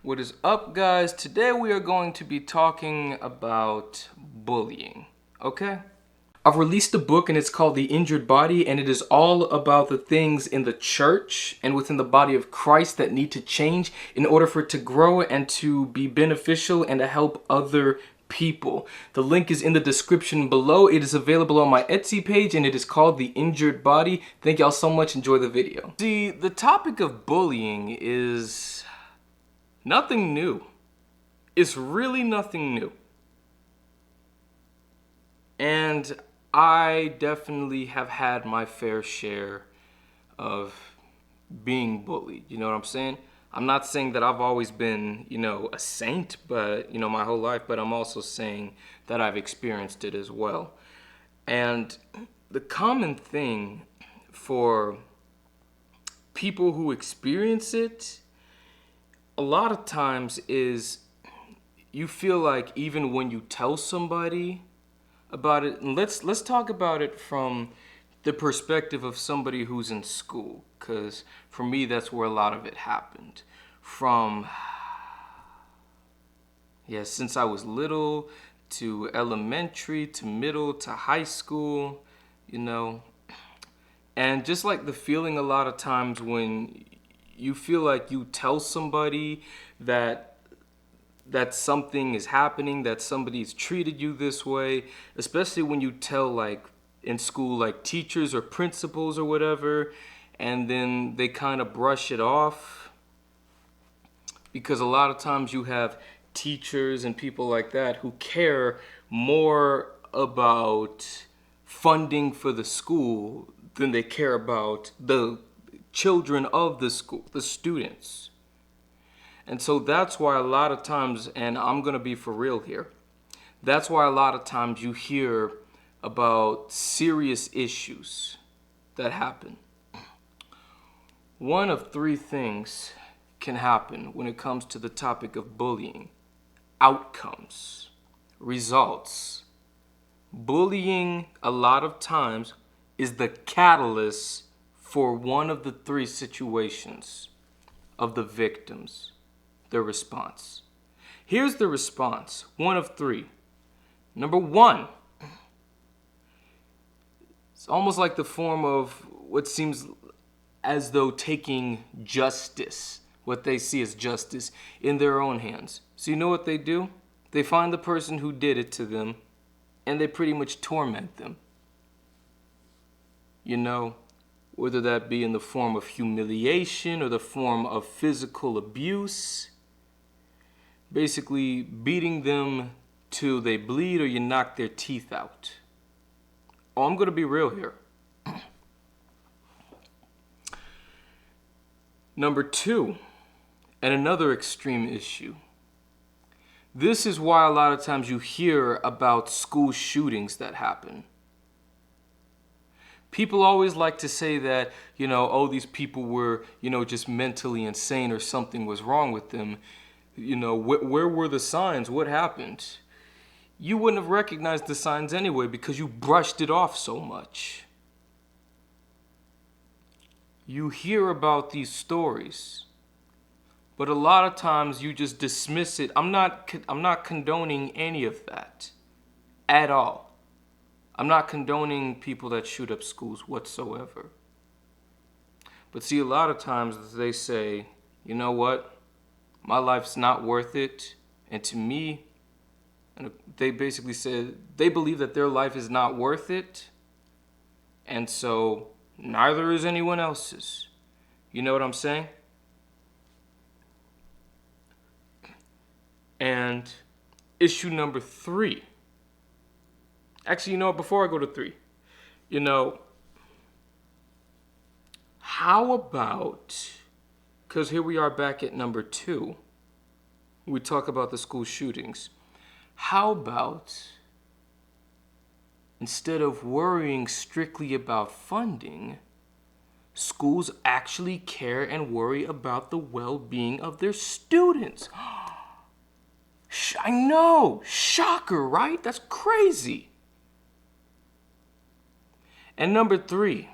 What is up, guys? Today we are going to be talking about bullying, okay? I've released a book and it's called The Injured Body, and it is all about the things in the church and within the body of Christ that need to change in order for it to grow and to be beneficial and to help other people. The link is in the description below. It is available on my Etsy page and it is called The Injured Body. Thank y'all so much. Enjoy the video. See, the topic of bullying is nothing new. It's really nothing new. And I definitely have had my fair share of being bullied. You know what I'm saying? I'm not saying that I've always been, a saint, but, my whole life, but I'm also saying that I've experienced it as well. And the common thing for people who experience it a lot of times is you feel like even when you tell somebody about it, and let's talk about it from the perspective of somebody who's in school, because for me that's where a lot of it happened. Since I was little to elementary to middle to high school, and just like the feeling a lot of times when you feel like you tell somebody that something is happening, that somebody's treated you this way, especially when you tell, like, in school, like teachers or principals or whatever, and then they kind of brush it off. Because a lot of times you have teachers and people like that who care more about funding for the school than they care about the children of the school, the students. And so that's why a lot of times, and I'm going to be for real here, that's why a lot of times you hear about serious issues that happen. One of three things can happen when it comes to the topic of bullying: outcomes, results. Bullying, a lot of times, is the catalyst for one of the three situations of the victims. The response. Here's the response. One of three. Number one, it's almost like the form of what seems as though taking justice, what they see as justice, in their own hands. So you know what they do? They find the person who did it to them and they pretty much torment them. Whether that be in the form of humiliation or the form of physical abuse. Basically beating them till they bleed or you knock their teeth out. Oh, I'm going to be real here. Number two, and another extreme issue. This is why a lot of times you hear about school shootings that happen. People always like to say that, these people were, just mentally insane or something was wrong with them. Where were the signs? What happened? You wouldn't have recognized the signs anyway because you brushed it off so much. You hear about these stories, but a lot of times you just dismiss it. I'm not condoning any of that at all. I'm not condoning people that shoot up schools whatsoever. But see, a lot of times they say, you know what? My life's not worth it. And to me, they basically said they believe that their life is not worth it. And so neither is anyone else's. You know what I'm saying? And issue number three. Actually, before I go to three, how about, because here we are back at number two, we talk about the school shootings. How about, instead of worrying strictly about funding, schools actually care and worry about the well-being of their students? I know, shocker, right? That's crazy. And number three,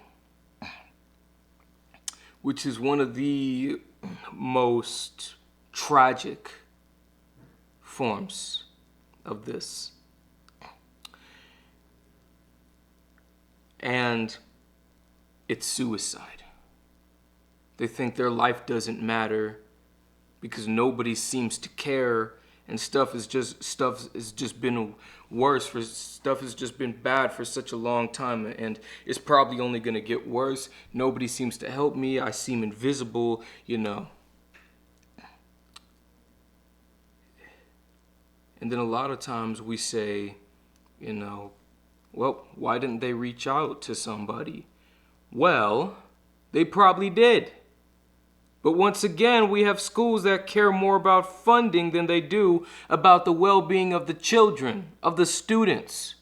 which is one of the most tragic forms of this. And it's suicide. They think their life doesn't matter because nobody seems to care, and stuff has just been worse for stuff has just been bad for such a long time, and it's probably only going to get worse. Nobody seems to help me. I seem invisible, you know. And then a lot of times we say, you know, well, why didn't they reach out to somebody? Well, they probably did. But once again, we have schools that care more about funding than they do about the well-being of the children, of the students.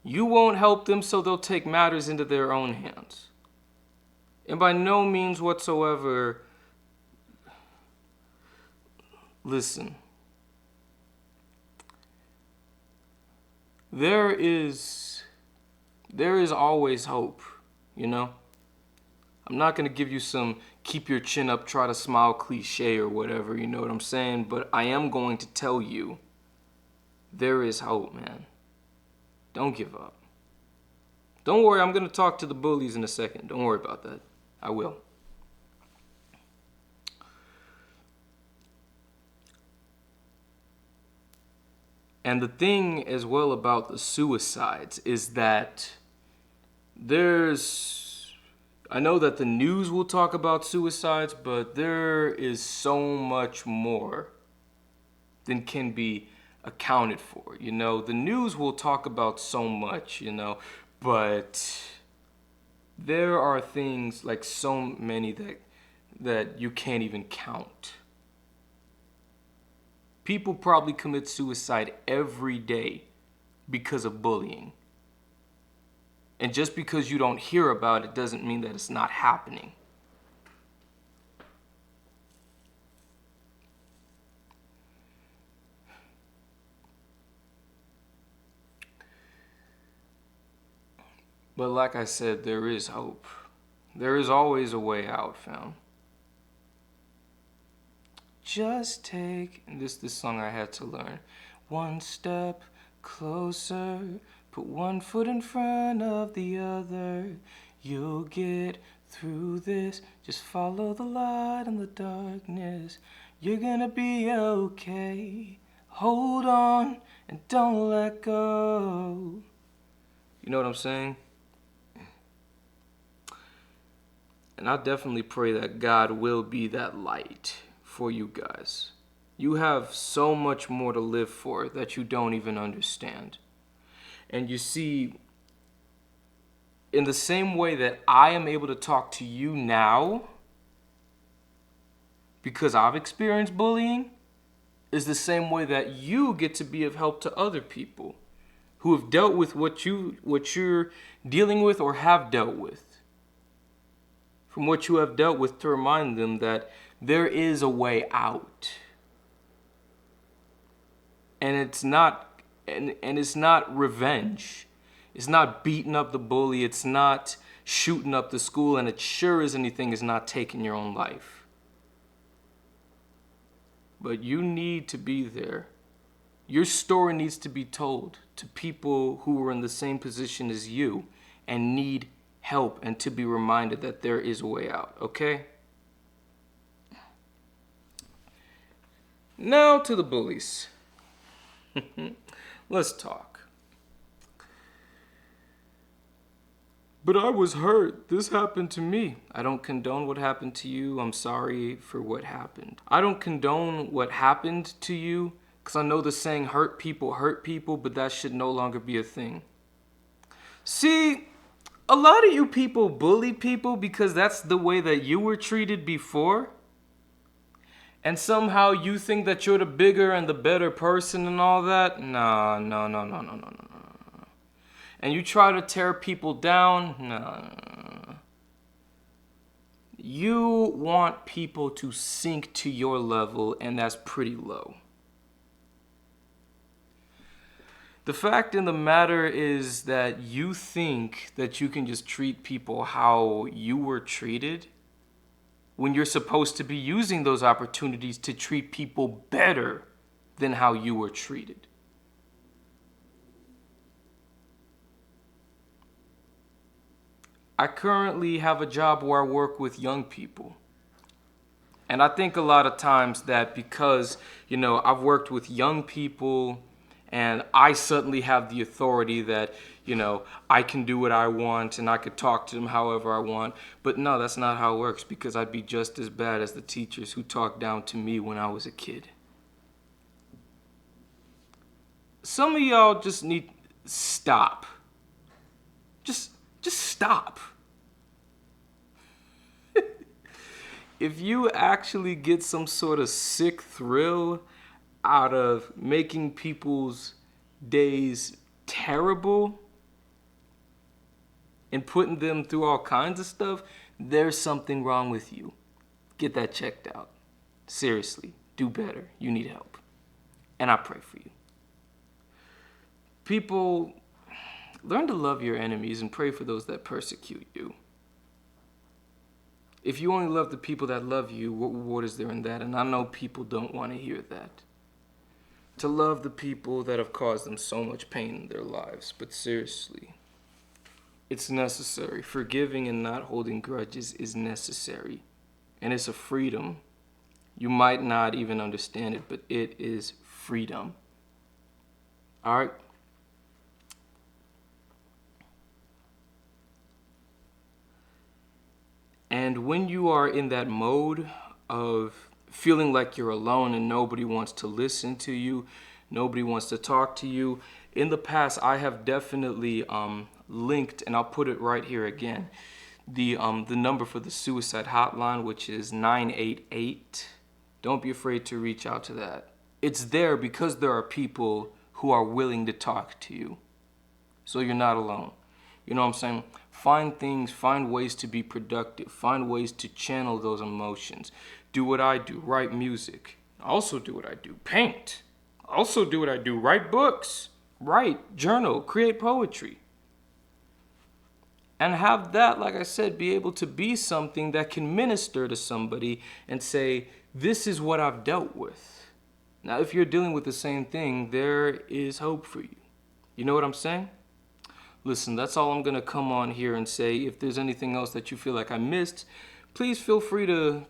You won't help them, so they'll take matters into their own hands. And by no means whatsoever, listen, there is always hope, you know? I'm not going to give you some keep your chin up, try to smile cliche or whatever, you know what I'm saying? But I am going to tell you, there is hope, man. Don't give up. Don't worry, I'm going to talk to the bullies in a second. Don't worry about that. I will. And the thing as well about the suicides is that I know that the news will talk about suicides, but there is so much more than can be accounted for. You know, the news will talk about so much, you know, but there are things like so many that you can't even count. People probably commit suicide every day because of bullying. And just because you don't hear about it doesn't mean that it's not happening. But like I said, there is hope. There is always a way out, fam. Just take, and this song I had to learn. One step closer, put one foot in front of the other. You'll get through this. Just follow the light in the darkness. You're gonna be okay. Hold on and don't let go. You know what I'm saying? And I definitely pray that God will be that light for you guys. You have so much more to live for that you don't even understand. And you see, in the same way that I am able to talk to you now because I've experienced bullying, is the same way that you get to be of help to other people who have dealt with what you're dealing with or have dealt with. From what you have dealt with, to remind them that there is a way out. And it's not revenge. It's not beating up the bully. It's not shooting up the school. And it sure as anything is not taking your own life. But you need to be there. Your story needs to be told to people who are in the same position as you and need help, and to be reminded that there is a way out, okay? Now to the bullies. Let's talk. But I was hurt. This happened to me. I don't condone what happened to you. I'm sorry for what happened. I don't condone what happened to you because I know the saying hurt people, but that should no longer be a thing. See, a lot of you people bully people because that's the way that you were treated before. And somehow you think that you're the bigger and the better person and all that. No. And you try to tear people down. No. You want people to sink to your level, and that's pretty low. The fact in the matter is that you think that you can just treat people how you were treated when you're supposed to be using those opportunities to treat people better than how you were treated. I currently have a job where I work with young people. And I think a lot of times that because, I've worked with young people and I suddenly have the authority that, I can do what I want and I could talk to them however I want. But no, that's not how it works, because I'd be just as bad as the teachers who talked down to me when I was a kid. Some of y'all just need stop. Just stop. If you actually get some sort of sick thrill out of making people's days terrible and putting them through all kinds of stuff, there's something wrong with you. Get that checked out. Seriously, do better. You need help. And I pray for you. People, learn to love your enemies and pray for those that persecute you. If you only love the people that love you, what reward is there in that? And I know people don't want to hear that. To love the people that have caused them so much pain in their lives. But seriously, it's necessary. Forgiving and not holding grudges is necessary. And it's a freedom. You might not even understand it, but it is freedom. All right? And when you are in that mode of feeling like you're alone and nobody wants to listen to you, nobody wants to talk to you, in the past I have definitely linked, and I'll put it right here again, the number for the suicide hotline, which is 988. Don't be afraid to reach out to that. It's there because there are people who are willing to talk to you. So you're not alone. You know what I'm saying? Find ways to be productive. Find ways to channel those emotions. Do what I do, write music. Also do what I do, paint. Also do what I do, write books. Write, journal, create poetry. And have that, like I said, be able to be something that can minister to somebody and say, this is what I've dealt with. Now, if you're dealing with the same thing, there is hope for you. You know what I'm saying? Listen, that's all I'm going to come on here and say. If there's anything else that you feel like I missed, please feel free to,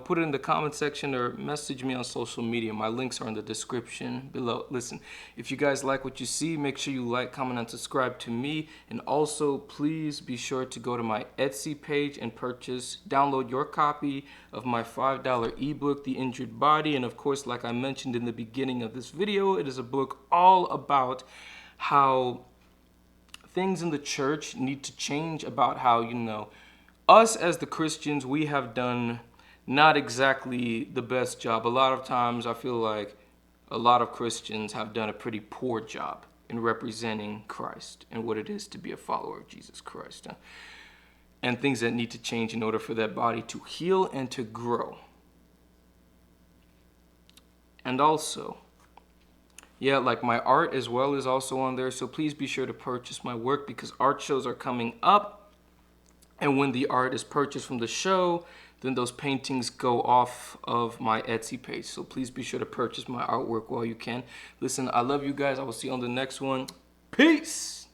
put it in the comment section or message me on social media. My links are in the description below. Listen, if you guys like what you see, make sure you like, comment, and subscribe to me. And also, please be sure to go to my Etsy page and download your copy of my $5 ebook, The Injured Body. And of course, like I mentioned in the beginning of this video, it is a book all about how things in the church need to change, about how, us as the Christians, we have done not exactly the best job. A lot of times I feel like a lot of Christians have done a pretty poor job in representing Christ and what it is to be a follower of Jesus Christ. And things that need to change in order for that body to heal and to grow. And also, like my art as well is also on there, so please be sure to purchase my work because art shows are coming up. And when the art is purchased from the show, then those paintings go off of my Etsy page. So please be sure to purchase my artwork while you can. Listen, I love you guys. I will see you on the next one. Peace!